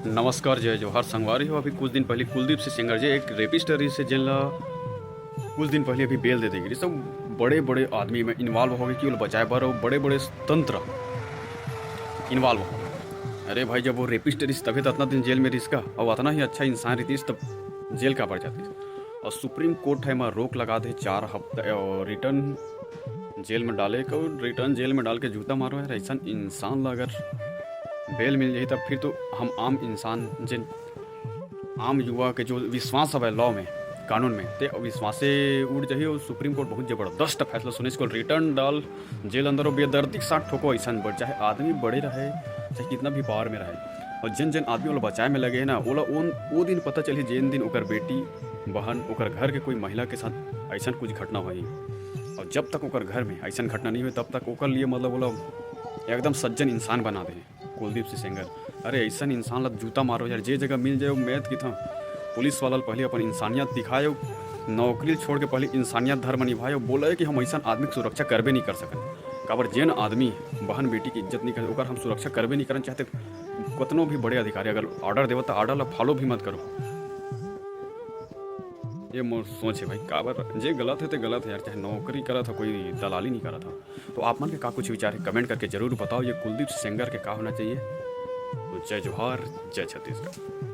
नमस्कार, जय जोहार संगवारी हो। अभी कुछ दिन पहले कुलदीप सिंह सेंगर जी एक रेपिस्ट रही से जेल ला कुछ दिन पहले अभी बेल दे देगी। सब बड़े बड़े आदमी में इन्वॉल्व हो गए कि बचाए बर और बड़े बड़े तंत्र इन्वॉल्व हो गए। अरे भाई, जब वो रेपिस्ट रही तभी तो इतना दिन जेल में रिस्क और उतना ही अच्छा इंसान रहती तब जेल का पड़ जाती। और सुप्रीम कोर्ट है मैं रोक लगा दे 4 हफ्ते और रिटर्न जेल में डाले को रिटर्न जेल में डाल के जूता मारो यार। ऐसा इंसान ला अगर बेल मिल जाए तब फिर तो हम आम इंसान जिन आम युवा के जो विश्वास है लॉ में कानून में ते विश्वासे उड़ जाइए। और सुप्रीम कोर्ट बहुत ज़बरदस्त फैसला सुने इसको रिटर्न डाल जेल अंदर और बेदर्दी के साथ ठोको ऐसा बढ़ चाहे आदमी बड़े रहे चाहे कितना भी पावर में रहे। और जिन जिन आदमी वाला बचाए में लगे ना वो दिन पता चली जिन दिन ओकर बेटी बहन ओकर घर के कोई महिला के साथ ऐसा कुछ घटना हुई। और जब तक ओकर घर में ऐसा घटना नहीं हुई तब तक ओकर लिए मतलब बोला एकदम सज्जन इंसान बना दे कुलदीप सिंह सेंगर। अरे ऐसा इंसान ला जूता मारो यार, जे जगह मिल जाए मैथ की था पुलिस वाला पहले अपन इंसानियत दिखाए, नौकरी छोड़ के पहले इंसानियत धर्म निभाए। बोला कि हम ऐसा आदमी की सुरक्षा करबे नहीं कर सकते। काबर जेन आदमी बहन बेटी की इज्जत नहीं करे ओकर हम सुरक्षा करबे नहीं करना चाहते। कतनों भी बड़े अधिकारी अगर ऑर्डर देव तो ऑर्डर ला फॉलो भी मत करो। ये मोर सोच है भाई, काबर जे गलत है तो गलत है यार। चाहे नौकरी करा था कोई दलाली नहीं करा था। तो आप मन के का कुछ विचार है कमेंट करके जरूर बताओ। ये कुलदीप सेंगर के का होना चाहिए। तो जय जोहार, जय छत्तीसगढ़।